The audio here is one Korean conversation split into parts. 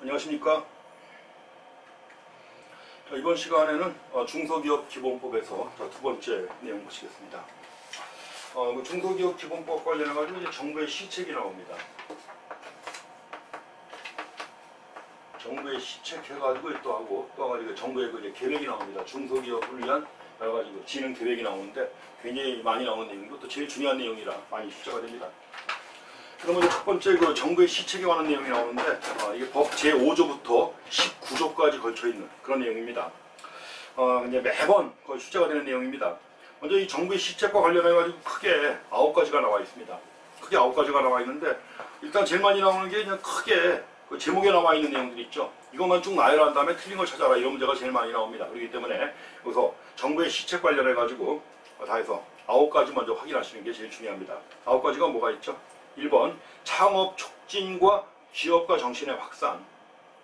안녕하십니까. 자, 이번 시간에는 중소기업 기본법에서 두 번째 내용 보시겠습니다. 그 중소기업 기본법 관련해가지고 이제 정부의 시책이 나옵니다. 정부의 시책 해가지고 또 하고 정부의 그 계획이 나옵니다. 중소기업을 위한 여러 가지 진행 계획이 나오는데 굉장히 많이 나오는 내용이고 또 제일 중요한 내용이라 많이 숫자가 됩니다. 그러면 첫 번째 그 정부의 시책에 관한 내용이 나오는데 이게 법 제5조부터 19조까지 걸쳐 있는 그런 내용입니다. 이제 매번 거의 숫자가 되는 내용입니다. 먼저 이 정부의 시책과 관련해 가지고 크게 9가지가 나와 있습니다. 크게 9가지가 나와 있는데 일단 제일 많이 나오는 게 그냥 크게 그 제목에 나와 있는 내용들이 있죠. 이것만 쭉 나열한 다음에 틀린 걸 찾아라 이런 문제가 제일 많이 나옵니다. 그렇기 때문에 여기서 정부의 시책 관련해 가지고 다 해서 9가지 먼저 확인하시는 게 제일 중요합니다. 9가지가 뭐가 있죠? 1번 창업 촉진과 기업가 정신의 확산.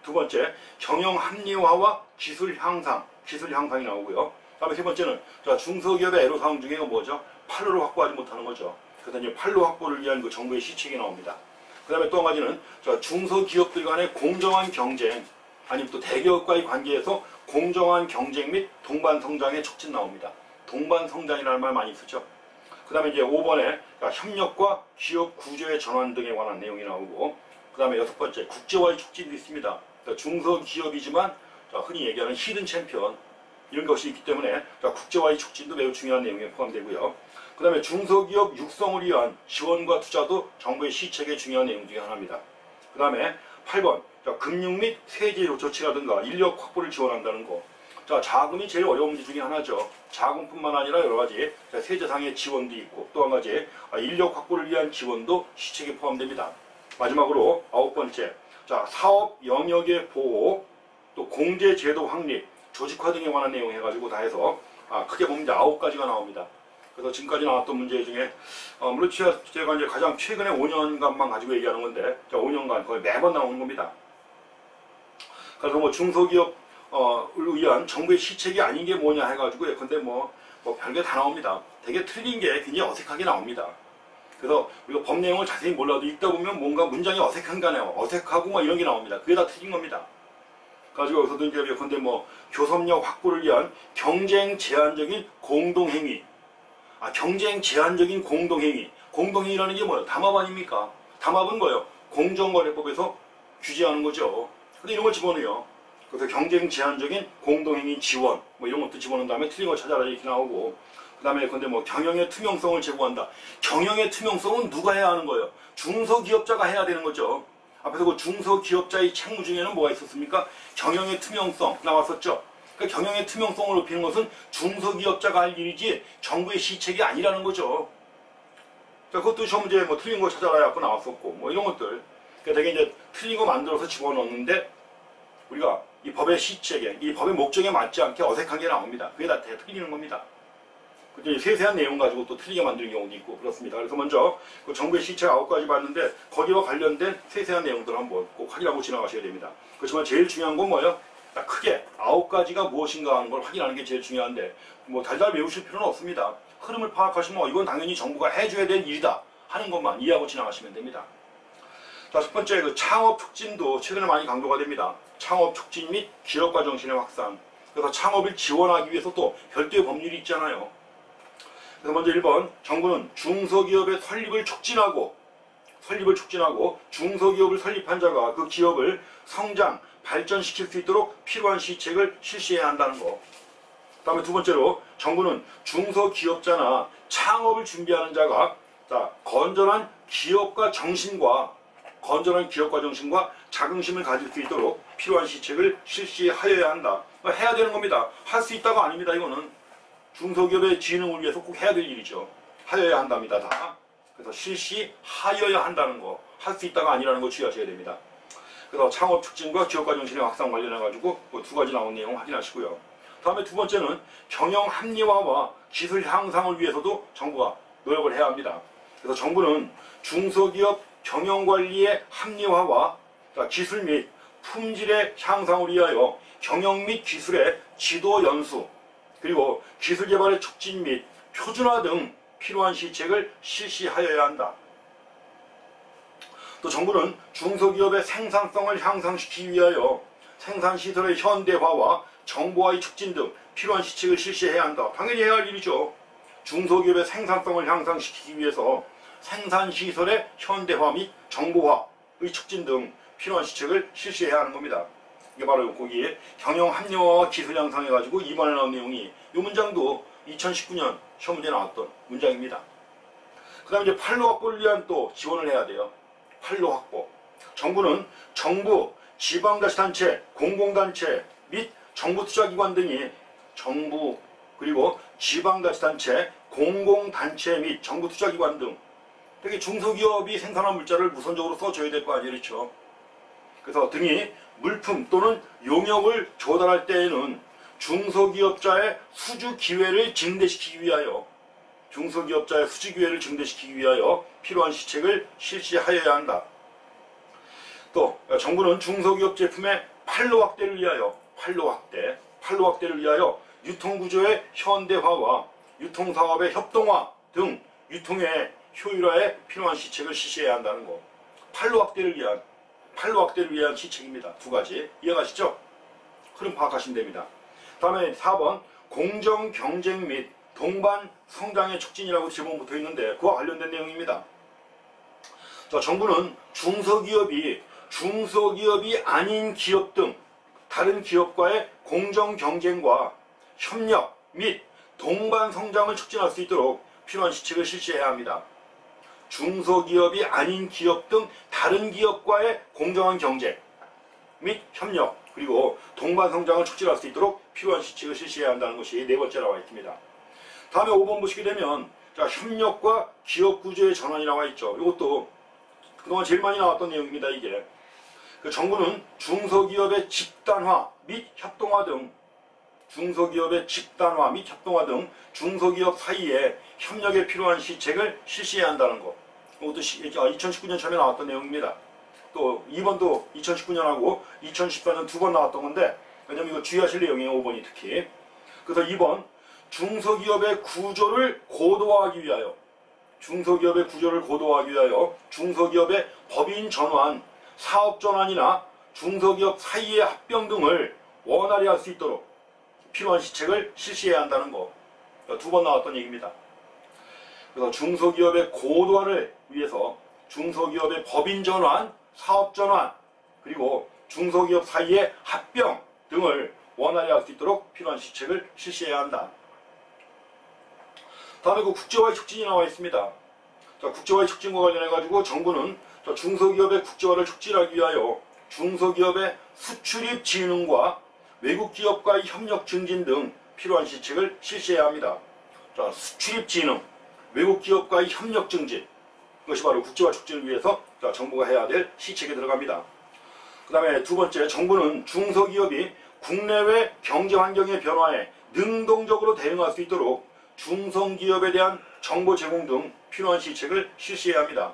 두 번째 경영 합리화와 기술 향상이 나오고요. 다음에 세 번째는 중소기업의 애로사항 중에 뭐죠? 판로를 확보하지 못하는 거죠. 그래서 이제 판로 확보를 위한 그 정부의 시책이 나옵니다. 그 다음에 또 한 가지는 중소기업들 간의 공정한 경쟁, 아니면 또 대기업과의 관계에서 공정한 경쟁 및 동반성장의 촉진 나옵니다. 동반성장이라는 말 많이 쓰죠. 그 다음에 이제 5번에 협력과 기업 구조의 전환 등에 관한 내용이 나오고, 그 다음에 6번째 국제화의 촉진도 있습니다. 중소기업이지만 흔히 얘기하는 히든 챔피언 이런 것이 있기 때문에 국제화의 촉진도 매우 중요한 내용에 포함되고요. 그 다음에 중소기업 육성을 위한 지원과 투자도 정부의 시책의 중요한 내용 중에 하나입니다. 그 다음에 8번 금융 및 세제 조치라든가 인력 확보를 지원한다는 거. 자금이 제일 어려운 문제 중에 하나죠. 자금뿐만 아니라 여러 가지 세제상의 지원도 있고 또 한 가지 인력 확보를 위한 지원도 시책에 포함됩니다. 마지막으로 9번째 사업 영역의 보호, 또 공제제도 확립, 조직화 등에 관한 내용 해가지고 다 해서 크게 보면 이제 9가지가 나옵니다. 그래서 지금까지 나왔던 문제 중에 물론 제가 이제 가장 최근에 5년간만 가지고 얘기하는 건데 5년간 거의 매번 나오는 겁니다. 그래서 뭐 중소기업 위한 정부의 시책이 아닌 게 뭐냐 해가지고 근데 뭐 별게 다 나옵니다. 되게 틀린 게 굉장히 어색하게 나옵니다. 그래서 우리가 법 내용을 자세히 몰라도 읽다 보면 뭔가 문장이 어색한가네요. 어색하고 뭐 이런 게 나옵니다. 그게 다 틀린 겁니다. 가지고 여기서도 이제 근데 교섭력 확보를 위한 경쟁 제한적인 공동행위. 경쟁 제한적인 공동행위. 공동행위라는 게 뭐예요? 담합 아닙니까? 담합은 뭐예요? 공정거래법에서 규제하는 거죠. 근데 이런 걸 집어넣어요. 그래서 경쟁 제한적인 공동행위 지원 이런 것도 집어넣은 다음에 틀린 걸 찾아라 이렇게 나오고, 그 다음에 근데 경영의 투명성을 제고한다. 경영의 투명성은 누가 해야 하는 거예요? 중소기업자가 해야 되는 거죠. 앞에서 그 중소기업자의 책무 중에는 뭐가 있었습니까? 경영의 투명성 나왔었죠. 그러니까 경영의 투명성을 높이는 것은 중소기업자가 할 일이지 정부의 시책이 아니라는 거죠. 그것도 시험 문제에 틀린 거 찾아라 갖고 나왔었고 이런 것들. 그러니까 되게 이제 틀린 거 만들어서 집어넣는데 우리가 이 법의 시책에, 이 법의 목적에 맞지 않게 어색하게 나옵니다. 그게 다 틀리는 겁니다. 그때 세세한 내용 가지고 또 틀리게 만드는 경우도 있고 그렇습니다. 그래서 먼저 그 정부의 시책 9가지 봤는데 거기와 관련된 세세한 내용들을 한번 꼭 확인하고 지나가셔야 됩니다. 그렇지만 제일 중요한 건 뭐예요? 크게 9가지가 무엇인가 하는 걸 확인하는 게 제일 중요한데 달달 외우실 필요는 없습니다. 흐름을 파악하시면 이건 당연히 정부가 해줘야 될 일이다 하는 것만 이해하고 지나가시면 됩니다. 첫 번째 그 창업 촉진도 최근에 많이 강조가 됩니다. 창업 촉진 및 기업가 정신의 확산. 그래서 창업을 지원하기 위해서 또 별도의 법률이 있잖아요. 그래서 먼저 1번 정부는 중소기업의 설립을 촉진하고 중소기업을 설립한 자가 그 기업을 성장, 발전시킬 수 있도록 필요한 시책을 실시해야 한다는 거. 그 다음에 두 번째로 정부는 중소기업자나 창업을 준비하는 자가 건전한 기업가 정신과 자긍심을 가질 수 있도록 필요한 시책을 실시하여야 한다. 해야 되는 겁니다. 할 수 있다가 아닙니다. 이거는 중소기업의 진흥을 위해서 꼭 해야 될 일이죠. 하여야 한답니다. 다. 그래서 실시하여야 한다는 거. 할 수 있다가 아니라는 거 주의하셔야 됩니다. 그래서 창업 촉진과 기업가 정신의 확산 관련해가지고 2가지 나온 내용 확인하시고요. 다음에 두 번째는 경영 합리화와 기술 향상을 위해서도 정부가 노력을 해야 합니다. 그래서 정부는 중소기업 경영관리의 합리화와 기술 및 품질의 향상을 위하여 경영 및 기술의 지도 연수, 그리고 기술 개발의 촉진 및 표준화 등 필요한 시책을 실시하여야 한다. 또 정부는 중소기업의 생산성을 향상시키기 위하여 생산시설의 현대화와 정보화의 촉진 등 필요한 시책을 실시해야 한다. 당연히 해야 할 일이죠. 중소기업의 생산성을 향상시키기 위해서 생산시설의 현대화 및 정보화의 촉진 등 필요한 시책을 실시해야 하는 겁니다. 이게 바로 거기에 경영 합리화와 기술 향상해가지고 이번에 나온 내용이 이 문장도 2019년 시험 문제에 나왔던 문장입니다. 그 다음에 이제 판로 확보를 위한 또 지원을 해야 돼요. 판로 확보. 정부는 정부, 지방자치단체, 공공단체 및 정부투자기관 등이 정부 그리고 지방자치단체, 공공단체 및 정부투자기관 등 되게 중소기업이 생산한 물자를 우선적으로 써줘야 될 거 아니에요. 그렇죠? 그래서 등이 물품 또는 용역을 조달할 때에는 중소기업자의 수주 기회를 증대시키기 위하여 필요한 시책을 실시하여야 한다. 또 정부는 중소기업 제품의 판로 확대를 위하여 유통구조의 현대화와 유통사업의 협동화 등 유통의 효율화에 필요한 시책을 실시해야 한다는 거. 판로 확대를 위한 시책입니다. 두 가지 이해가시죠? 흐름 파악하시면 됩니다. 다음에 4번 공정 경쟁 및 동반 성장의 촉진이라고 질문 붙어 있는데 그와 관련된 내용입니다. 자, 정부는 중소기업이 아닌 기업 등 다른 기업과의 공정 경쟁과 협력 및 동반 성장을 촉진할 수 있도록 필요한 시책을 실시해야 합니다. 중소기업이 아닌 기업 등 다른 기업과의 공정한 경쟁 및 협력 그리고 동반 성장을 촉진할 수 있도록 필요한 시책을 실시해야 한다는 것이 네 번째 나와 있습니다. 다음에 5번 보시게 되면 자, 협력과 기업 구조의 전환이 나와 있죠. 이것도 그동안 제일 많이 나왔던 내용입니다. 이게 정부는 중소기업의 집단화 및 협동화 등 중소기업 사이에 협력에 필요한 시책을 실시해야 한다는 것. 이것도 2019년 처음에 나왔던 내용입니다. 또 2번도 2019년하고 2014년 두 번 나왔던 건데 왜냐면 이거 주의하실 내용이에요. 5번이 특히. 그래서 2번 중소기업의 구조를 고도화하기 위하여 중소기업의 법인 전환, 사업 전환이나 중소기업 사이의 합병 등을 원활히 할 수 있도록 필요한 시책을 실시해야 한다는 거. 두 번 나왔던 얘기입니다. 그래서 중소기업의 고도화를 위해서 중소기업의 법인 전환, 사업 전환, 그리고 중소기업 사이의 합병 등을 원활히 할 수 있도록 필요한 시책을 실시해야 한다. 다음에 그 국제화의 촉진이 나와 있습니다. 자, 국제화의 촉진과 관련해가지고 정부는 중소기업의 국제화를 촉진하기 위하여 중소기업의 수출입 진흥과 외국 기업과의 협력 증진 등 필요한 시책을 실시해야 합니다. 자, 수출입 진흥, 외국 기업과의 협력 증진, 이것이 바로 국제화 촉진을 위해서 정부가 해야 될 시책에 들어갑니다. 그 다음에 두 번째, 정부는 중소기업이 국내외 경제환경의 변화에 능동적으로 대응할 수 있도록 중소기업에 대한 정보 제공 등 필요한 시책을 실시해야 합니다.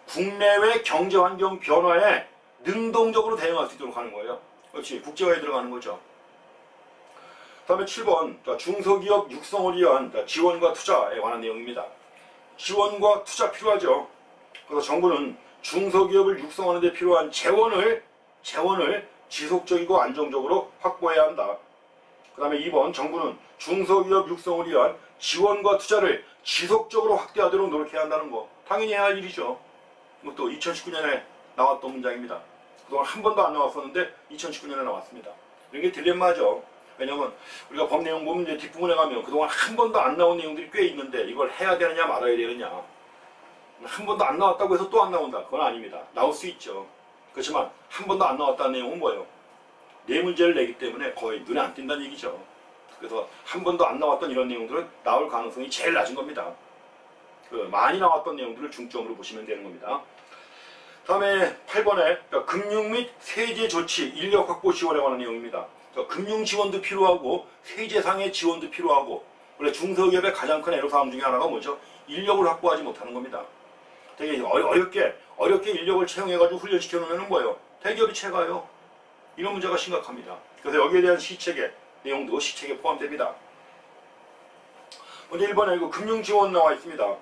국내외 경제환경 변화에 능동적으로 대응할 수 있도록 하는 거예요. 그렇지, 국제화에 들어가는 거죠. 다음에 7번, 중소기업 육성을 위한 지원과 투자에 관한 내용입니다. 지원과 투자 필요하죠. 그래서 정부는 중소기업을 육성하는 데 필요한 재원을 지속적이고 안정적으로 확보해야 한다. 그 다음에 2번, 정부는 중소기업 육성을 위한 지원과 투자를 지속적으로 확대하도록 노력해야 한다는 거. 당연히 해야 할 일이죠. 이것도 2019년에 나왔던 문장입니다. 그동안 한 번도 안 나왔었는데 2019년에 나왔습니다. 이게 딜레마죠. 왜냐면 우리가 법 내용 보면 이제 뒷부분에 가면 그동안 한 번도 안 나온 내용들이 꽤 있는데 이걸 해야 되느냐 말아야 되느냐. 한 번도 안 나왔다고 해서 또 안 나온다. 그건 아닙니다. 나올 수 있죠. 그렇지만 한 번도 안 나왔다는 내용은 뭐예요? 네 문제를 내기 때문에 거의 눈에 안 띈다는 얘기죠. 그래서 한 번도 안 나왔던 이런 내용들은 나올 가능성이 제일 낮은 겁니다. 많이 나왔던 내용들을 중점으로 보시면 되는 겁니다. 다음에 8번에 금융 및 세제 조치, 인력 확보 지원에 관한 내용입니다. 금융 지원도 필요하고 세제상의 지원도 필요하고 원래 중소기업의 가장 큰 애로사항 중에 하나가 뭐죠? 인력을 확보하지 못하는 겁니다. 되게 어렵게 인력을 채용해가지고 훈련시켜 놓으면 뭐예요? 대기업이 채가요. 이런 문제가 심각합니다. 그래서 여기에 대한 시책의 내용도 시책에 포함됩니다. 먼저 1번에 금융지원 나와 있습니다.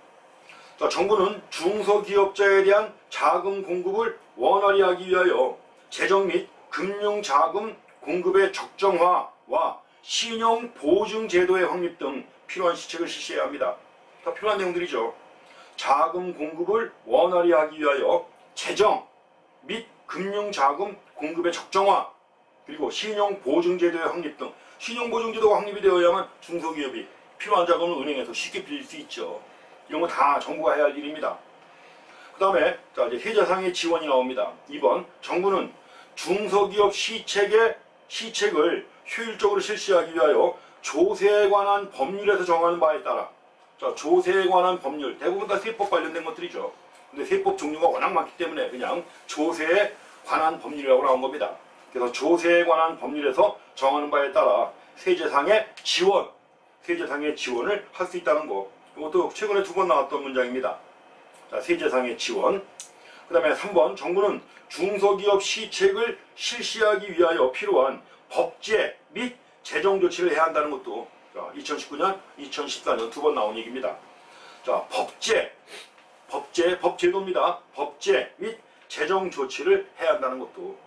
자, 정부는 중소기업자에 대한 자금 공급을 원활히 하기 위하여 재정 및 금융자금 공급의 적정화와 신용보증제도의 확립 등 필요한 시책을 실시해야 합니다. 다 필요한 내용들이죠. 자금 공급을 원활히 하기 위하여 재정 및 금융자금 공급의 적정화, 그리고 신용보증제도의 확립 등, 신용보증제도가 확립이 되어야만 중소기업이 필요한 자금을 은행에서 쉽게 빌릴 수 있죠. 이런 거 다 정부가 해야 할 일입니다. 그 다음에 이제 세제상의 지원이 나옵니다. 2번, 정부는 중소기업 시책을 효율적으로 실시하기 위하여 조세에 관한 법률에서 정하는 바에 따라, 자, 조세에 관한 법률, 대부분 다 세법 관련된 것들이죠. 근데 세법 종류가 워낙 많기 때문에 그냥 조세에 관한 법률이라고 나온 겁니다. 그래서 조세에 관한 법률에서 정하는 바에 따라 세제상의 지원을 할 수 있다는 거. 이것도 최근에 2번 나왔던 문장입니다. 자, 세제상의 지원. 그 다음에 3번, 정부는 중소기업 시책을 실시하기 위하여 필요한 법제 및 재정 조치를 해야 한다는 것도, 자, 2019년, 2014년 2번 나온 얘기입니다. 자, 법제도입니다. 법제 및 재정 조치를 해야 한다는 것도,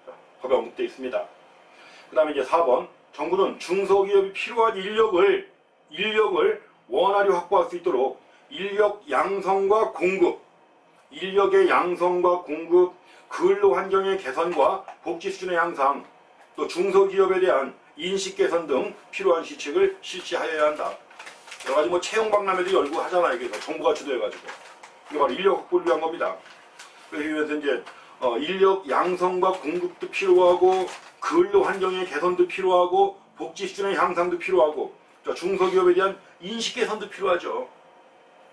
자, 법에 언급되어 있습니다. 그 다음에 이제 4번, 정부는 중소기업이 필요한 인력을 원활히 확보할 수 있도록 인력의 양성과 공급, 근로 환경의 개선과 복지 수준의 향상, 또 중소기업에 대한 인식 개선 등 필요한 시책을 실시하여야 한다. 여러 가지 채용 박람회도 열고 하잖아요. 그래서 정부가 주도해가지고. 이게 바로 인력 확보를 위한 겁니다. 그래서 이제 인력 양성과 공급도 필요하고, 근로 환경의 개선도 필요하고, 복지 수준의 향상도 필요하고, 중소기업에 대한 인식 개선도 필요하죠.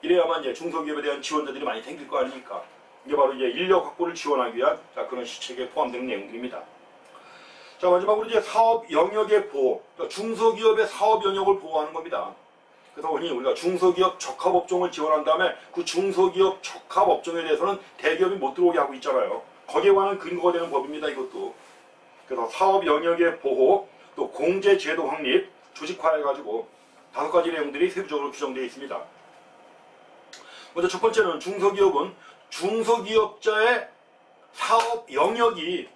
이래야만 이제 중소기업에 대한 지원자들이 많이 생길 거 아닙니까? 이게 바로 이제 인력 확보를 지원하기 위한 그런 시책에 포함되는 내용들입니다. 자, 마지막으로 이제 사업 영역의 보호, 중소기업의 사업 영역을 보호하는 겁니다. 그래서 우리가 중소기업 적합업종을 지원한 다음에 그 중소기업 적합업종에 대해서는 대기업이 못 들어오게 하고 있잖아요. 거기에 관한 근거가 되는 법입니다, 이것도. 그래서 사업 영역의 보호, 또 공제제도 확립, 조직화해가지고 5가지 내용들이 세부적으로 규정되어 있습니다. 먼저 첫 번째는 중소기업은 중소기업자의 사업 영역이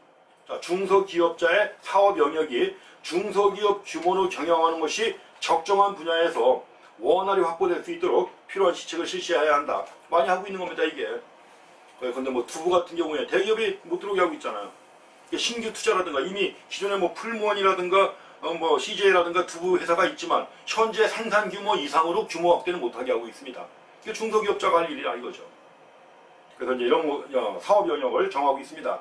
중소기업 규모로 경영하는 것이 적정한 분야에서 원활히 확보될 수 있도록 필요한 시책을 실시해야 한다. 많이 하고 있는 겁니다, 이게. 그런데 두부 같은 경우에 대기업이 못 들어오게 하고 있잖아요. 신규 투자라든가 이미 기존에 풀무원이라든가 CJ라든가 두부 회사가 있지만 현재 생산 규모 이상으로 규모 확대는 못하게 하고 있습니다. 이게 중소기업자가 할 일이라 이거죠. 그래서 이제 이런 사업 영역을 정하고 있습니다.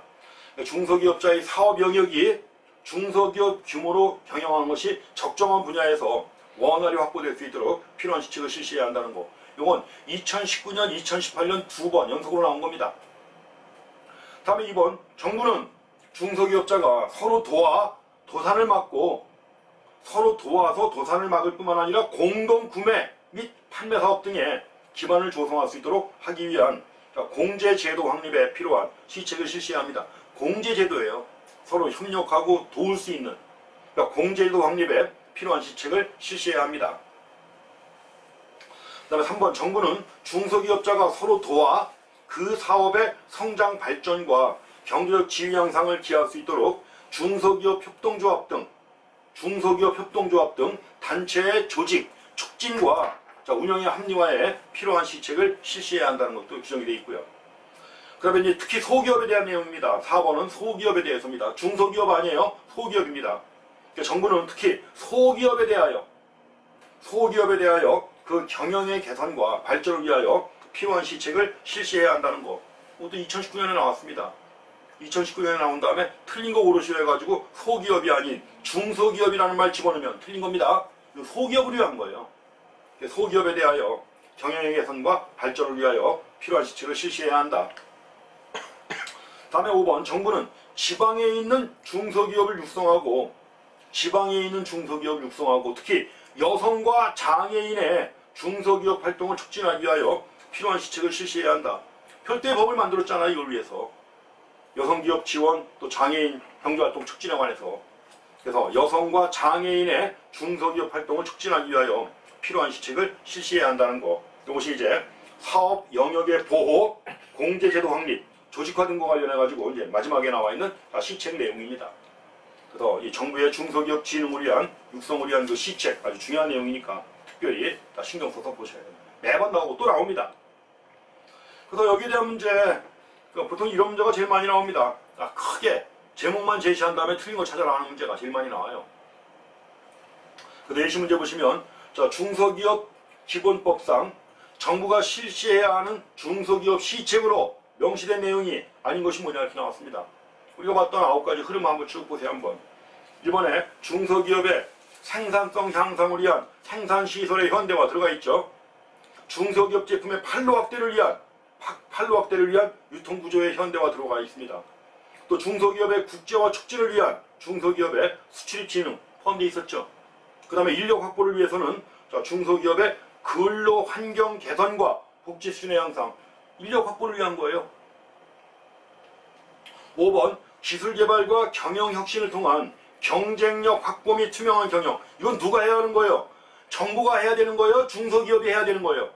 중소기업자의 사업 영역이 중소기업 규모로 경영하는 것이 적정한 분야에서 원활히 확보될 수 있도록 필요한 시책을 실시해야 한다는 거. 이건 2019년, 2018년 2번 연속으로 나온 겁니다. 다음에 2번, 정부는 중소기업자가 서로 도산을 도와서 도산을 막을 뿐만 아니라 공동 구매 및 판매 사업 등의 기반을 조성할 수 있도록 하기 위한 공제제도 확립에 필요한 시책을 실시해야 합니다. 공제제도예요. 서로 협력하고 도울 수 있는 공제제도 확립에 필요한 시책을 실시해야 합니다. 그 다음에 3번, 정부는 중소기업자가 서로 도와 그 사업의 성장 발전과 경제적 지위 향상을 기할 수 있도록 중소기업 협동조합 등 단체의 조직, 촉진과 운영의 합리화에 필요한 시책을 실시해야 한다는 것도 규정이 되어 있고요. 그 다음에 이제 특히 소기업에 대한 내용입니다. 4번은 소기업에 대해서입니다. 중소기업 아니에요. 소기업입니다. 정부는 특히 소기업에 대하여 그 경영의 개선과 발전을 위하여 필요한 시책을 실시해야 한다는 거. 이것도 2019년에 나왔습니다. 2019년에 나온 다음에 틀린 거 오롯이 해가지고 소기업이 아닌 중소기업이라는 말 집어넣으면 틀린 겁니다. 소기업을 위한 거예요. 소기업에 대하여 경영의 개선과 발전을 위하여 필요한 시책을 실시해야 한다. 다음에 5번, 정부는 지방에 있는 중소기업을 육성하고 특히 여성과 장애인의 중소기업 활동을 촉진하기 위하여 필요한 시책을 실시해야 한다. 별도의 법을 만들었잖아요, 이걸 위해서. 여성기업 지원, 또 장애인 경제활동 촉진에 관해서. 그래서 여성과 장애인의 중소기업 활동을 촉진하기 위하여 필요한 시책을 실시해야 한다는 거. 이것이 이제 사업 영역의 보호, 공제제도 확립, 조직화 등과 관련해가지고 이제 마지막에 나와 있는 시책 내용입니다. 그래서 이 정부의 중소기업 진흥을 위한, 육성을 위한 그 시책 아주 중요한 내용이니까 특별히 신경 써서 보셔야 됩니다. 매번 나오고 또 나옵니다. 그래서 여기에 대한 문제, 보통 이런 문제가 제일 많이 나옵니다. 크게 제목만 제시한 다음에 틀린 거 찾아라 하는 문제가 제일 많이 나와요. 그 예시 문제 보시면 중소기업 기본법상 정부가 실시해야 하는 중소기업 시책으로 명시된 내용이 아닌 것이 뭐냐 이렇게 나왔습니다. 우리가 봤던 9가지 흐름 한번 쭉 보세요. 한번. 1번에 중소기업의 생산성 향상을 위한 생산시설의 현대화 들어가 있죠. 중소기업 제품의 판로 확대를 위한 유통구조의 현대화 들어가 있습니다. 또 중소기업의 국제화 촉진을 위한 중소기업의 수출입 진흥 포함되어 있었죠. 그 다음에 인력 확보를 위해서는 중소기업의 근로 환경 개선과 복지 수준의 향상, 인력 확보를 위한 거예요. 5번 기술 개발과 경영 혁신을 통한 경쟁력 확보 및 투명한 경영. 이건 누가 해야 하는 거예요? 정부가 해야 되는 거예요? 중소기업이 해야 되는 거예요?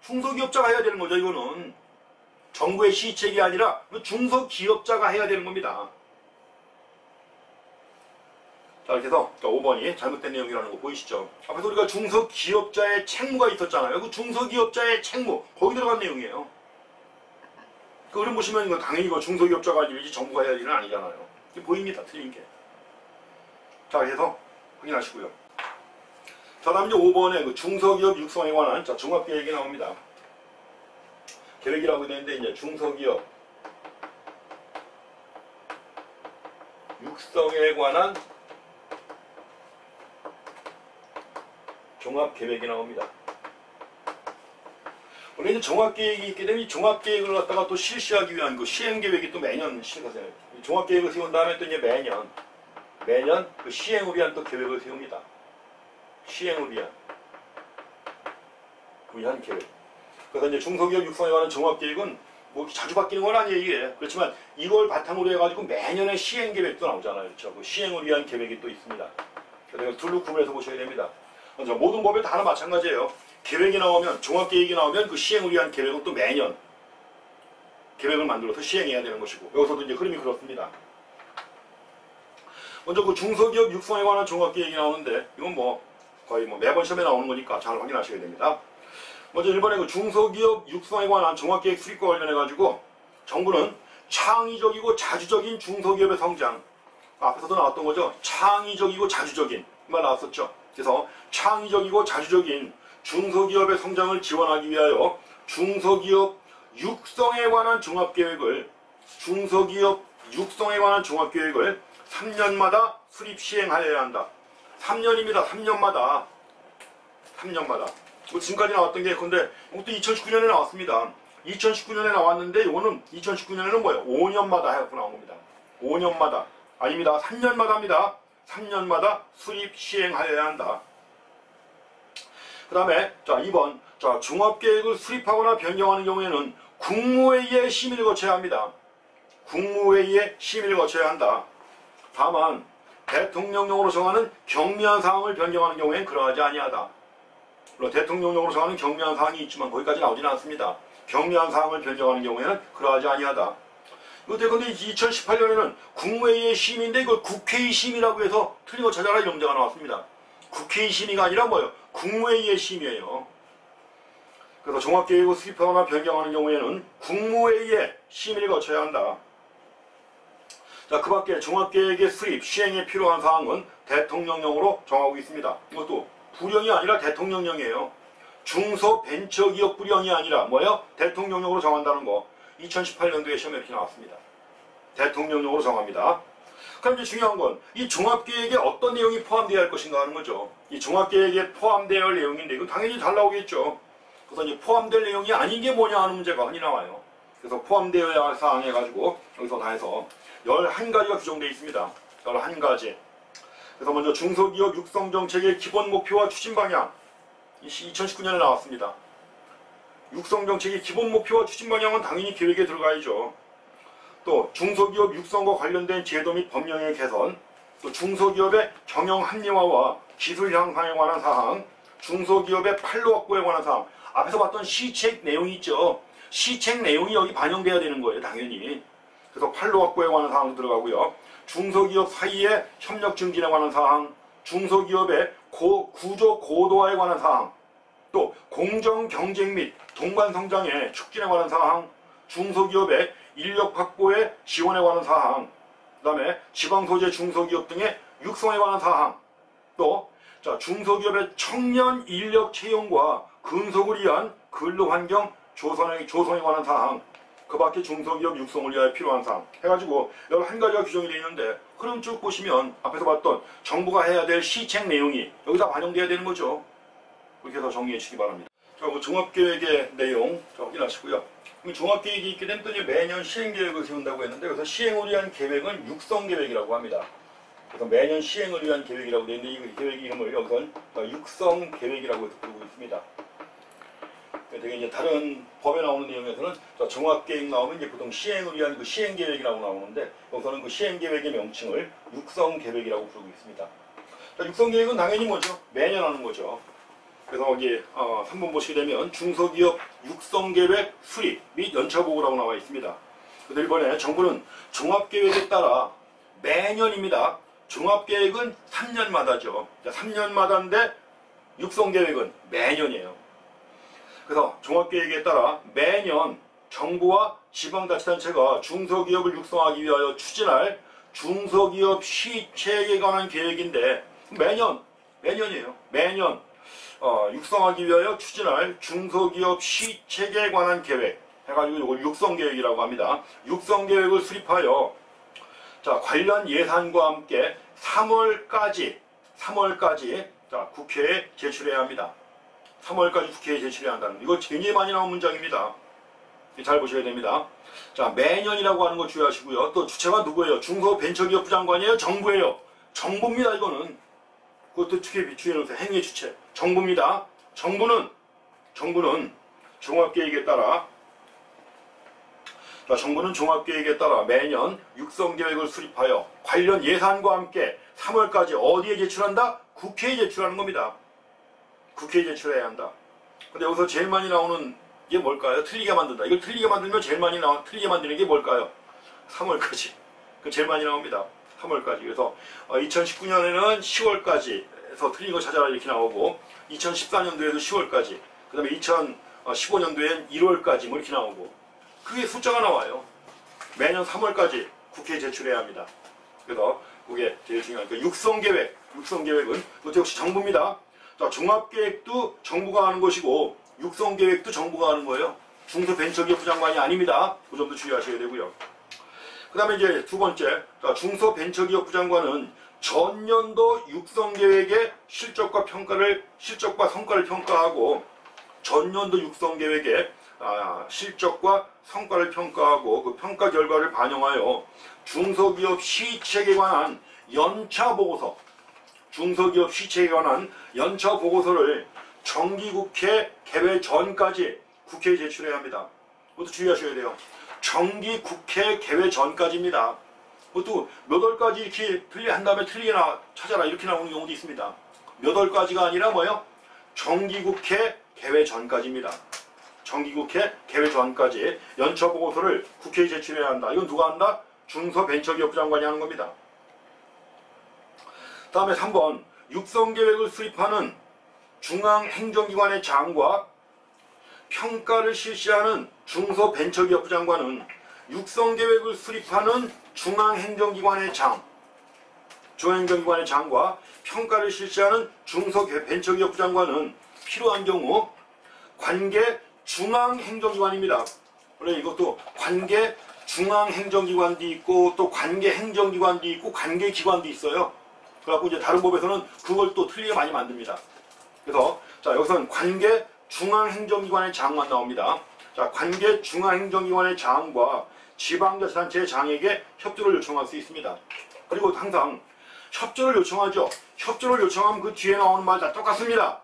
중소기업자가 해야 되는 거죠. 이거는 정부의 시책이 아니라 중소기업자가 해야 되는 겁니다. 자, 이렇게 해서 5번이 잘못된 내용이라는 거 보이시죠? 앞에서 우리가 중소기업자의 책무가 있었잖아요. 그 중소기업자의 책무, 거기 들어간 내용이에요. 그 흐름 보시면 이거 당연히 이거 중소기업자가 할 일이지 정부가 해야 할 일은 아니잖아요. 이게 보입니다. 틀린 게. 자, 그래서 확인하시고요. 자, 다음 이제 5번에 그 중소기업 육성에 관한 종합계획이 나옵니다. 계획이라고 되는데 이제 중소기업 육성에 관한 종합계획이 나옵니다. 원래 이제 종합계획이 있게 되면 이 종합계획을 갖다가 또 실시하기 위한 그 시행계획이 또 매년 실시하세요. 종합계획을 세운 다음에 또 이제 매년 그 시행을 위한 또 계획을 세웁니다. 시행을 위한 계획. 그래서 이제 중소기업 육성에 관한 종합계획은 뭐 자주 바뀌는 건 아니에요, 이게. 그렇지만 이걸 바탕으로 해가지고 매년의 시행계획도 나오잖아요. 그렇죠? 그 시행을 위한 계획이 또 있습니다. 그래서 둘로 구분해서 보셔야 됩니다. 먼저 모든 법에 다 마찬가지예요. 계획이 나오면, 종합계획이 나오면 그 시행을 위한 계획은 또 매년 계획을 만들어서 시행해야 되는 것이고, 여기서도 이제 흐름이 그렇습니다. 먼저 그 중소기업 육성에 관한 종합계획이 나오는데, 이건 뭐 거의 뭐 매번 시험에 나오는 거니까 잘 확인하셔야 됩니다. 먼저 1번에 그 중소기업 육성에 관한 종합계획 수립과 관련해가지고 정부는 창의적이고 자주적인 중소기업의 성장, 앞에서도 나왔던 거죠. 창의적이고 자주적인 이 말 나왔었죠. 그래서 창의적이고 자주적인 중소기업의 성장을 지원하기 위하여 중소기업 육성에 관한 종합계획을 3년마다 수립 시행하여야 한다. 3년입니다. 3년마다. 지금까지 나왔던 게 근데 이것도 2019년에 나왔습니다. 2019년에 나왔는데 이거는 2019년에는 뭐예요? 5년마다 해갖고 나온 겁니다. 5년마다. 아닙니다. 3년마다입니다. 3년마다 수립 시행하여야 한다. 그 다음에 자 2번 종합계획을 수립하거나 변경하는 경우에는 국무회의의 심의를 거쳐야 합니다. 국무회의의 심의를 거쳐야 한다. 다만 대통령령으로 정하는 경미한 사항을 변경하는 경우에는 그러하지 아니하다. 물론 대통령령으로 정하는 경미한 사항이 있지만 거기까지 나오지는 않습니다. 경미한 사항을 변경하는 경우에는 그러하지 아니하다. 근데 2018년에는 국무회의의 심의인데 이걸 국회의 심의라고 해서 틀린 거 찾아라 이런 문제가 나왔습니다. 국회의 심의가 아니라 뭐예요? 국무회의의 심의예요. 그래서 종합계획을 수립하거나 변경하는 경우에는 국무회의의 심의를 거쳐야 한다. 자, 그 밖에 종합계획의 수립, 시행에 필요한 사항은 대통령령으로 정하고 있습니다. 이것도 부령이 아니라 대통령령이에요. 중소벤처기업 부령이 아니라 뭐예요? 대통령령으로 정한다는 거. 2018년도에 시험에 이렇게 나왔습니다. 대통령령으로 정합니다. 그럼 이제 중요한 건 이 종합계획에 어떤 내용이 포함되어야 할 것인가 하는 거죠. 이 종합계획에 포함되어야 할 내용인데 이건 당연히 잘 나오겠죠. 그래서 이제 포함될 내용이 아닌 게 뭐냐 하는 문제가 흔히 나와요. 그래서 포함되어야 할 사항 해가지고 여기서 다 해서 11가지가 규정되어 있습니다. 11가지. 그래서 먼저 중소기업 육성정책의 기본 목표와 추진 방향. 2019년에 나왔습니다. 육성정책의 기본 목표와 추진 방향은 당연히 계획에 들어가야죠. 또 중소기업 육성과 관련된 제도 및 법령의 개선, 또 중소기업의 경영 합리화와 기술 향상에 관한 사항, 중소기업의 판로 확보에 관한 사항. 앞에서 봤던 시책 내용이 있죠. 시책 내용이 여기 반영돼야 되는 거예요, 당연히. 그래서 판로 확보에 관한 사항도 들어가고요. 중소기업 사이의 협력 증진에 관한 사항, 중소기업의 구조 고도화에 관한 사항, 또 공정 경쟁 및 동반 성장의 촉진에 관한 사항, 중소기업의 인력 확보의 지원에 관한 사항, 그 다음에 지방 소재 중소기업 등의 육성에 관한 사항, 또 중소기업의 청년 인력 채용과 근속을 위한 근로환경 조성에 관한 사항, 그 밖에 중소기업 육성을 위하여 필요한 사항 해가지고 여기 한 가지가 규정이 되어 있는데, 그럼 쭉 보시면 앞에서 봤던 정부가 해야 될 시책 내용이 여기다 반영돼야 되는 거죠. 그렇게 해서 정리해 주시기 바랍니다. 자, 뭐 종합계획의 내용 확인하시고요. 종합계획이 있게 되면 또 이제 매년 시행계획을 세운다고 했는데, 그래서 시행을 위한 계획은 육성계획이라고 합니다. 그래서 매년 시행을 위한 계획이라고 되어 있는데, 이 계획 이름을 여기선 육성계획이라고 부르고 있습니다. 되게 이제 다른 법에 나오는 내용에서는 종합계획 나오면 이제 보통 시행을 위한 그 시행계획이라고 나오는데, 여기서는 그 시행계획의 명칭을 육성계획이라고 부르고 있습니다. 자, 육성계획은 당연히 뭐죠? 매년 하는 거죠. 그래서 여기 3번 보시게 되면 중소기업 육성계획 수립 및 연차보고라고 나와 있습니다. 그래서 이번에 정부는 종합계획에 따라 매년입니다. 종합계획은 3년마다죠. 3년마다인데 육성계획은 매년이에요. 그래서 종합계획에 따라 매년 정부와 지방자치단체가 중소기업을 육성하기 위하여 추진할 중소기업 시책에 관한 계획인데, 매년이에요. 매년 육성하기 위하여 추진할 중소기업 시책에 관한 계획 해가지고 이걸 육성계획이라고 합니다. 육성계획을 수립하여 관련 예산과 함께 3월까지 국회에 제출해야 합니다. 3월까지 국회에 제출해야 한다는, 이거 굉장히 많이 나온 문장입니다. 잘 보셔야 됩니다. 자, 매년이라고 하는 거 주의하시고요. 또 주체가 누구예요? 중소벤처기업부 장관이에요? 정부예요? 정부입니다. 이거는 그것도 주의해 놓으세요. 행위 주체 정부입니다. 정부는 종합계획에 따라 매년 육성계획을 수립하여 관련 예산과 함께 3월까지 어디에 제출한다? 국회에 제출하는 겁니다. 국회에 제출해야 한다. 근데 여기서 제일 많이 나오는 게 뭘까요? 틀리게 만든다. 이걸 틀리게 만들면 제일 많이 틀리게 만드는 게 뭘까요? 3월까지. 그 제일 많이 나옵니다. 3월까지. 그래서 2019년에는 10월까지 해서 틀린 거 찾아라 이렇게 나오고, 2014년도에도 10월까지, 그 다음에 2015년도엔 1월까지 뭐 이렇게 나오고, 그게 숫자가 나와요. 매년 3월까지 국회에 제출해야 합니다. 그래서 그게 제일 중요한 그 육성계획은 그것도 역시 정부입니다. 자, 종합계획도 정부가 하는 것이고 육성계획도 정부가 하는 거예요. 중소벤처기업부 장관이 아닙니다. 그 점도 주의하셔야 되고요. 그 다음에 이제 두 번째, 중소벤처기업부 장관은 전년도 육성계획의 실적과 성과를 평가하고, 전년도 육성계획의 실적과 성과를 평가하고 그 평가 결과를 반영하여 중소기업 시책에 관한 연차보고서, 연차보고서를 정기국회 개회 전까지 국회에 제출해야 합니다. 그것도 주의하셔야 돼요. 정기국회 개회 전까지입니다. 그것도 몇 월까지 이렇게 한 다음에 틀리게 찾아라 이렇게 나오는 경우도 있습니다. 몇 월까지가 아니라 뭐예요? 정기국회 개회 전까지입니다. 정기국회 개회 전까지 연차보고서를 국회에 제출해야 한다. 이건 누가 한다? 중소벤처기업부 장관이 하는 겁니다. 다음에 3번, 육성계획을 수립하는 중앙행정기관의 장과 평가를 실시하는 중소벤처기업부 장관은 육성계획을 수립하는 중앙행정기관의 장과 평가를 실시하는 중소벤처기업부 장관은 필요한 경우 관계 중앙행정기관입니다. 원래 이것도 관계 중앙행정기관도 있고 또 관계행정기관도 있고 관계기관도 있어요. 그래갖고 이제 다른 법에서는 그걸 또 틀리게 많이 만듭니다. 그래서 여기서는 관계 중앙행정기관의 장만 나옵니다. 관계 중앙행정기관의 장과 지방자치단체의 장에게 협조를 요청할 수 있습니다. 그리고 항상 협조를 요청하죠. 협조를 요청하면 그 뒤에 나오는 말 다 똑같습니다.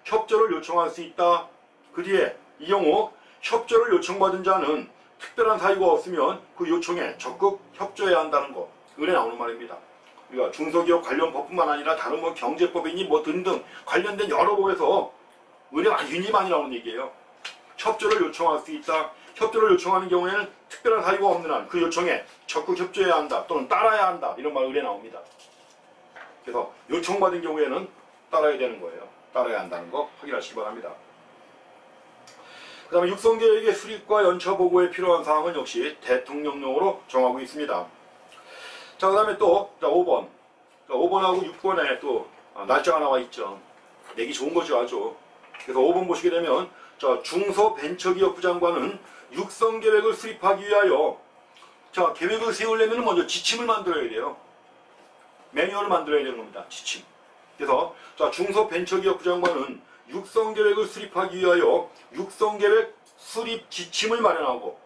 협조를 요청할 수 있다. 그 뒤에 이 경우 협조를 요청받은 자는 특별한 사유가 없으면 그 요청에 적극 협조해야 한다는 거. 그래 나오는 말입니다. 그러니까 중소기업 관련 법뿐만 아니라 다른 뭐 경제법이니 뭐 등등 관련된 여러 법에서 굉장히 많이 나오는 얘기예요. 협조를 요청할 수 있다. 협조를 요청하는 경우에는 특별한 사유가 없는 한 그 요청에 적극 협조해야 한다 또는 따라야 한다 이런 말 의뢰 나옵니다. 그래서 요청받은 경우에는 따라야 되는 거예요. 따라야 한다는 거 확인하시기 바랍니다. 그 다음에 육성계획의 수립과 연처 보고에 필요한 사항은 역시 대통령령으로 정하고 있습니다. 자, 그 다음에 또 5번. 5번하고 6번에 또 날짜가 나와 있죠. 내기 좋은 거죠, 아주. 그래서 5번 보시게 되면 중소벤처기업부 장관은 육성계획을 수립하기 위하여 계획을 세우려면 먼저 지침을 만들어야 돼요. 매뉴얼을 만들어야 되는 겁니다. 지침. 그래서 중소벤처기업부 장관은 육성계획을 수립하기 위하여 육성계획 수립 지침을 마련하고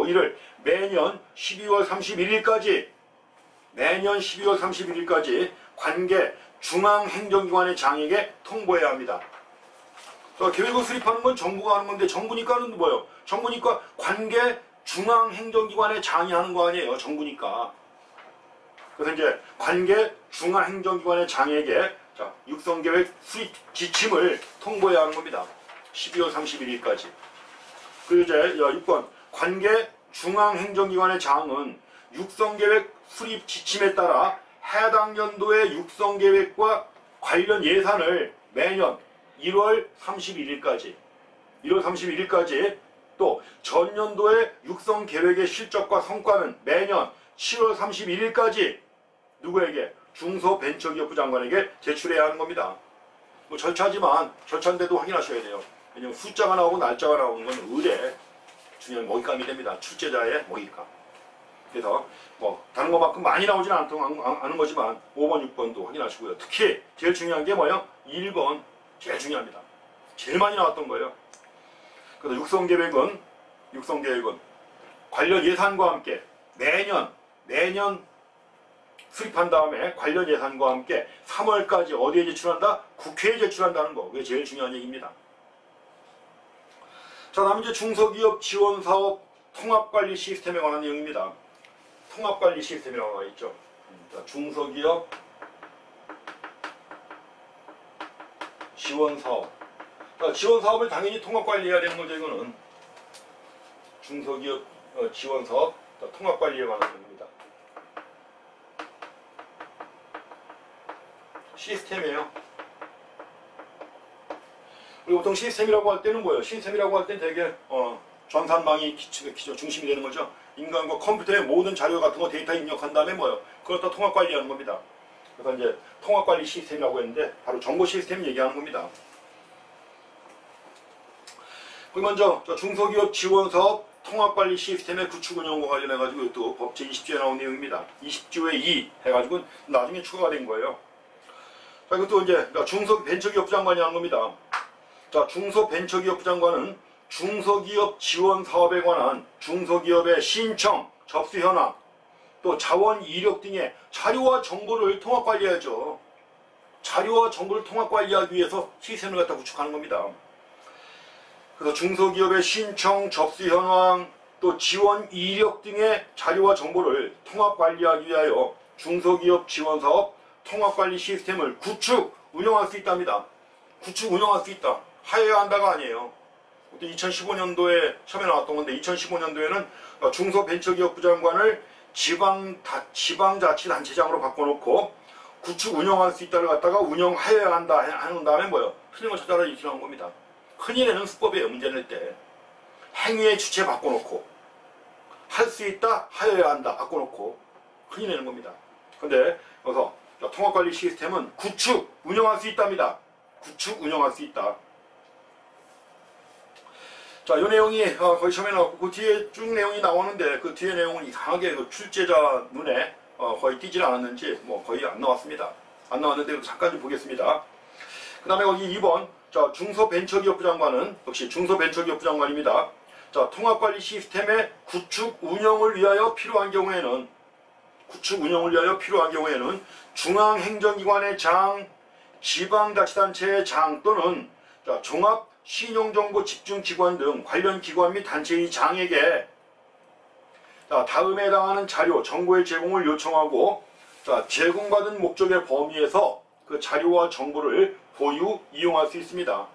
이를 매년 12월 31일까지 관계 중앙행정기관의 장에게 통보해야 합니다. 계획을 수립하는 건 정부가 하는 건데 정부니까는 뭐예요? 정부니까 관계 중앙행정기관의 장이 하는 거 아니에요? 정부니까. 그래서 이제 관계 중앙행정기관의 장에게 육성계획 수립 지침을 통보해야 하는 겁니다. 12월 31일까지. 그리고 이제 6번 관계 중앙행정기관의 장은 육성계획 수립 지침에 따라 해당 연도의 육성계획과 관련 예산을 매년 1월 31일까지 또 전년도의 육성계획의 실적과 성과는 매년 7월 31일까지 누구에게? 중소벤처기업부 장관에게 제출해야 하는 겁니다. 뭐 절차인데도 확인하셔야 돼요. 왜냐하면 숫자가 나오고 날짜가 나오는 건 의뢰 중요한 먹잇감이 됩니다. 출제자의 먹잇감. 그래서 다른 것만큼 많이 나오지는 않은 거지만 5번, 6번도 확인하시고요. 특히 제일 중요한 게 뭐예요? 1번 제일 중요합니다. 제일 많이 나왔던 거예요. 그래서 육성계획은 관련 예산과 함께 매년 수립한 다음에 관련 예산과 함께 3월까지 어디에 제출한다? 국회에 제출한다는 거. 그게 제일 중요한 얘기입니다. 자, 다음 이제 중소기업 지원사업 통합관리 시스템에 관한 내용입니다. 통합관리 시스템이라고 나와 있죠. 중소기업 지원사업. 지원사업을 당연히 통합관리해야 되는 거죠. 이거는 중소기업 지원사업 통합관리에 관한 내용입니다. 시스템이에요. 그리고 보통 시스템이라고 할 때는 뭐예요? 시스템이라고 할 때는 되게 전산망이 중심이 되는 거죠. 인간과 컴퓨터의 모든 자료 같은 거 데이터 입력한 다음에 뭐예요? 그걸 다 통합관리하는 겁니다. 그래서 이제 통합관리 시스템이라고 했는데 바로 정보 시스템 얘기하는 겁니다. 그리고 먼저 중소기업 지원사업 통합관리 시스템의 구축 운영과 관련해가지고 또 법 제20조에 나온 내용입니다. 20조에 2 해가지고 나중에 추가가 된 거예요. 자, 이것도 이제 중소벤처기업부 장관이 하는 겁니다. 자, 중소벤처기업부 장관은 중소기업 지원 사업에 관한 중소기업의 신청, 접수 현황, 또 자원 이력 등의 자료와 정보를 통합관리해야죠. 자료와 정보를 통합관리하기 위해서 시스템을 갖다 구축하는 겁니다. 그래서 중소기업의 신청, 접수 현황, 또 지원 이력 등의 자료와 정보를 통합관리하기 위하여 중소기업 지원사업 통합관리 시스템을 구축, 운영할 수 있답니다. 구축, 운영할 수 있다. 하여야 한다가 아니에요. 2015년도에 처음에 나왔던 건데 2015년도에는 중소벤처기업부 장관을 지방자치단체장으로 바꿔놓고 구축, 운영할 수 있다를 갖다가 운영하여야 한다 하는 다음에 뭐예요? 틀린 거 찾아라 이렇게 나온 겁니다. 흔히 내는 수법이에요. 문제 낼 때. 행위의 주체 바꿔놓고 할 수 있다, 하여야 한다 바꿔놓고 흔히 내는 겁니다. 근데 그래서 통합관리 시스템은 구축, 운영할 수 있답니다. 구축, 운영할 수 있다. 자, 이 내용이 거의 처음에 나왔고 그 뒤에 쭉 내용이 나오는데 그 뒤에 내용은 이상하게 그 출제자 눈에 거의 띄질 않았는지 거의 안 나왔습니다. 안 나왔는데 잠깐 좀 보겠습니다. 그 다음에 거기 2번 중소벤처기업부 장관은 역시 중소벤처기업부 장관입니다. 자, 통합관리 시스템의 구축, 운영을 위하여 필요한 경우에는 중앙행정기관의 장, 지방자치단체의 장 또는 종합신용정보집중기관 등 관련 기관 및 단체의 장에게 다음에 해당하는 자료, 정보의 제공을 요청하고 제공받은 목적의 범위에서 그 자료와 정보를 보유, 이용할 수 있습니다.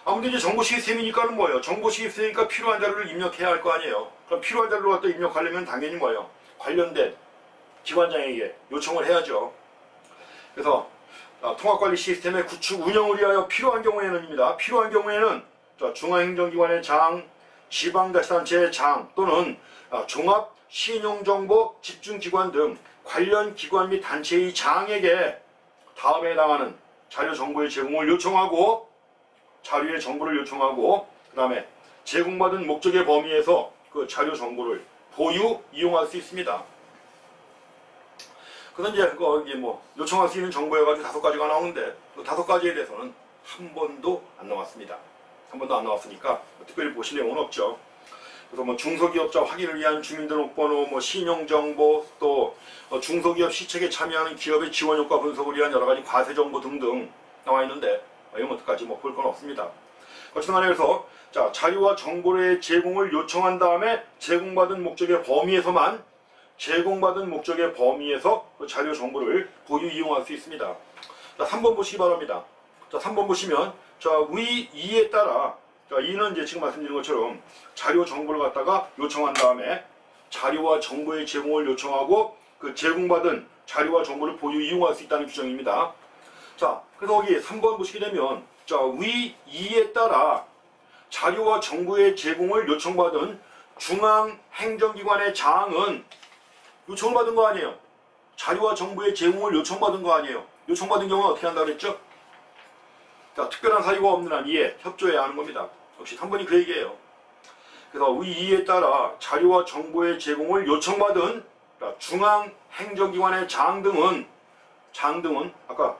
아무튼 이제 정보 시스템이니까는 뭐예요? 정보 시스템이니까 필요한 자료를 입력해야 할 거 아니에요. 그럼 필요한 자료를 갖다 입력하려면 당연히 뭐예요? 관련된 기관장에게 요청을 해야죠. 그래서 통합관리 시스템의 구축 운영을 위하여 필요한 경우에는입니다. 필요한 경우에는 중앙행정기관의 장, 지방자치단체의 장 또는 종합신용정보 집중기관 등 관련 기관 및 단체의 장에게 다음에 해당하는 자료 정보의 제공을 요청하고 자료의 정보를 요청하고 그 다음에 제공받은 목적의 범위에서 그 자료 정보를 보유, 이용할 수 있습니다. 그래서 이제 거기 뭐 요청할 수 있는 정보여가지고 5가지가 나오는데 그 5가지에 대해서는 한 번도 안 나왔습니다. 한 번도 안 나왔으니까 특별히 보실 내용은 없죠. 그래서 뭐 중소기업자 확인을 위한 주민등록번호, 뭐 신용정보, 또 중소기업 시책에 참여하는 기업의 지원효과 분석을 위한 여러가지 과세정보 등등 나와 있는데 이런 것까지 뭐 볼 건 없습니다. 어쨌든 간에 그래서 자료와 정보의 제공을 요청한 다음에 제공받은 목적의 범위에서만 제공받은 목적의 범위에서 그 자료 정보를 보유 이용할 수 있습니다. 자, 3번 보시기 바랍니다. 자, 3번 보시면 위 2에 따라 2는 이제 지금 말씀드린 것처럼 자료 정보를 갖다가 요청한 다음에 자료와 정보의 제공을 요청하고 그 제공받은 자료와 정보를 보유 이용할 수 있다는 규정입니다. 자, 그래서 여기 3번 보시게 되면 위 2에 따라 자료와 정보의 제공을 요청받은 중앙행정기관의 장은 요청을 받은 거 아니에요. 자료와 정보의 제공을 요청받은 거 아니에요. 요청받은 경우는 어떻게 한다고 그랬죠? 자, 특별한 사유가 없는 한 이에 협조해야 하는 겁니다. 역시 3번이 그 얘기예요. 그래서 위 2에 따라 자료와 정보의 제공을 요청받은 중앙행정기관의 장 등은 아까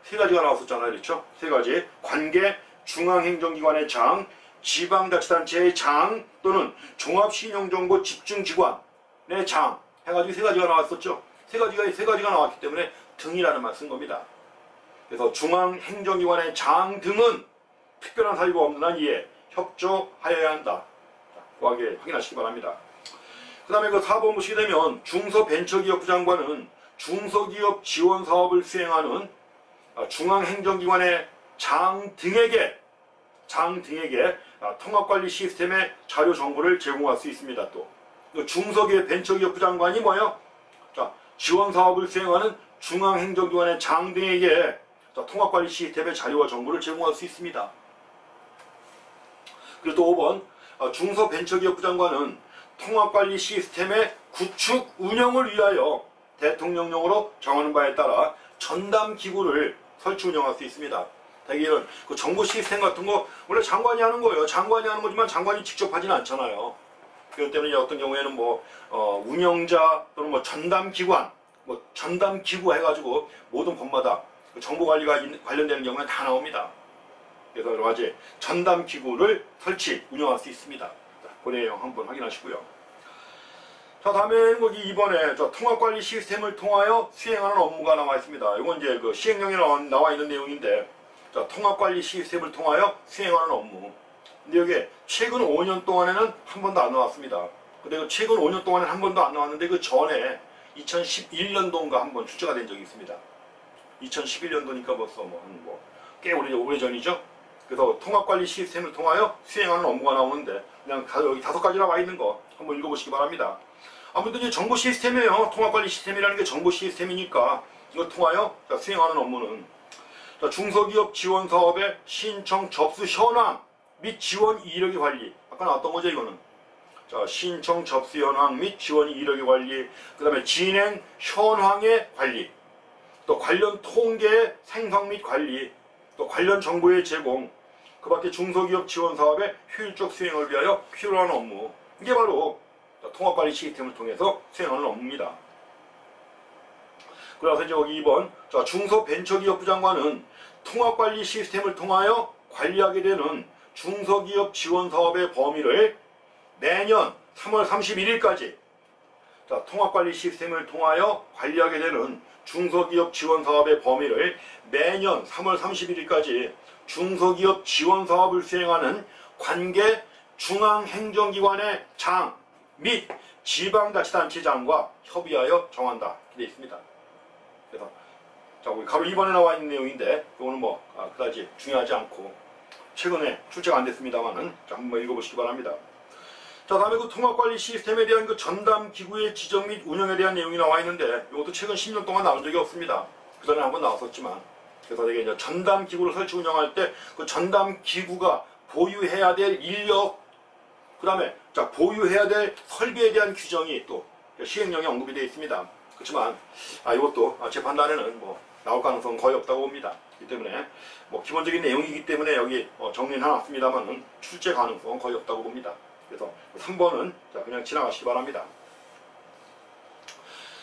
3가지가 나왔었잖아요. 그렇죠? 3가지. 관계 중앙행정기관의 장, 지방자치단체의 장 또는 종합신용정보 집중기관의 장 해가지고 3가지가 나왔었죠. 3가지가 나왔기 때문에 등이라는 말 쓴 겁니다. 그래서 중앙행정기관의 장 등은 특별한 사유가 없는 한 이에 협조하여야 한다. 고하게 확인하시기 바랍니다. 그 다음에 그 4번 보시게 되면 중소벤처기업부 장관은 중소기업 지원 사업을 수행하는 중앙행정기관의 장 등에게 통합관리 시스템의 자료 정보를 제공할 수 있습니다. 또 중소기업 벤처기업부 장관이 뭐예요? 지원 사업을 수행하는 중앙행정기관의 장 등에게 통합관리 시스템의 자료와 정보를 제공할 수 있습니다. 그리고 또 5번 중소벤처기업부 장관은 통합관리 시스템의 구축 운영을 위하여 대통령령으로 정하는 바에 따라 전담기구를 설치 운영할 수 있습니다. 대개는 그 정보 시스템 같은 거 원래 장관이 하는 거예요. 장관이 하는 거지만 장관이 직접 하지는 않잖아요. 그렇기 때문에 어떤 경우에는 뭐 운영자 또는 뭐 전담기관, 뭐 전담기구 해가지고 모든 법마다 그 정보관리가 관련되는 경우는 다 나옵니다. 그래서 여러 가지 전담기구를 설치 운영할 수 있습니다. 자, 그 내용 한번 확인하시고요. 자, 다음에는 거기 이번에 통합관리 시스템을 통하여 수행하는 업무가 나와 있습니다. 이건 이제 그 시행령에 나와 있는 내용인데, 통합관리 시스템을 통하여 수행하는 업무. 근데 여기 최근 5년 동안에는 한 번도 안 나왔습니다. 근데 최근 5년 동안에는 한 번도 안 나왔는데 그 전에 2011년도인가 한 번 출제가 된 적이 있습니다. 2011년도니까 벌써 꽤 오래전이죠. 그래서 통합관리 시스템을 통하여 수행하는 업무가 나오는데 그냥 여기 5가지나 와 있는 거 한번 읽어보시기 바랍니다. 아무튼 이제 정보 시스템이에요. 통합관리 시스템이라는 게 정보 시스템이니까 이걸 통하여 수행하는 업무는 중소기업 지원 사업의 신청 접수 현황 및 지원 이력의 관리. 아까 나왔던 거죠, 이거는. 신청 접수 현황 및 지원 이력의 관리. 그 다음에 진행 현황의 관리. 또 관련 통계의 생성 및 관리. 또 관련 정보의 제공. 그 밖에 중소기업 지원 사업의 효율적 수행을 위하여 필요한 업무. 이게 바로 통합관리 시스템을 통해서 수행하는 업무입니다. 그래서 이제 여기 2번 중소벤처기업부 장관은 통합관리 시스템을 통하여 관리하게 되는 중소기업 지원 사업의 범위를 매년 3월 31일까지 통합관리 시스템을 통하여 관리하게 되는 중소기업 지원 사업의 범위를 매년 3월 31일까지 중소기업 지원 사업을 수행하는 관계 중앙행정기관의 장 및 지방자치단체장과 협의하여 정한다. 이렇게 되어 있습니다. 그래서 자, 우리 가로 2번에 나와 있는 내용인데 이거는 뭐 그다지 중요하지 않고 최근에 출제가 안 됐습니다만은 자, 한번 읽어보시기 바랍니다. 자, 다음에 그 통합관리 시스템에 대한 그 전담 기구의 지정 및 운영에 대한 내용이 나와 있는데 이것도 최근 10년 동안 나온 적이 없습니다. 그 전에 한번 나왔었지만 그래서 이게 이제 전담 기구를 설치 운영할 때 그 전담 기구가 보유해야 될 인력 그 다음에 자 보유해야 될 설비에 대한 규정이 또 시행령에 언급이 되어 있습니다. 그렇지만 이것도 제 판단에는 뭐 나올 가능성은 거의 없다고 봅니다. 그렇기 때문에 뭐 기본적인 내용이기 때문에 여기 정리는 해놨습니다만은 출제 가능성은 거의 없다고 봅니다. 그래서 3번은 자 그냥 지나가시기 바랍니다.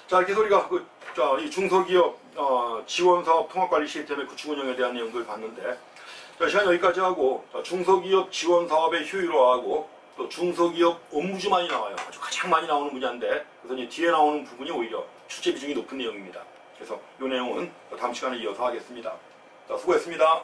자, 이렇게 우리가 이 중소기업 지원사업 통합관리 시스템의 구축 운영에 대한 내용들을 봤는데 자, 시간 여기까지 하고 중소기업 지원사업의 효율화하고 또 중소기업 업무주만이 나와요. 아주 가장 많이 나오는 분야인데 그래서 이제 뒤에 나오는 부분이 오히려 출제 비중이 높은 내용입니다. 그래서 이 내용은 다음 시간에 이어서 하겠습니다. 자, 수고했습니다.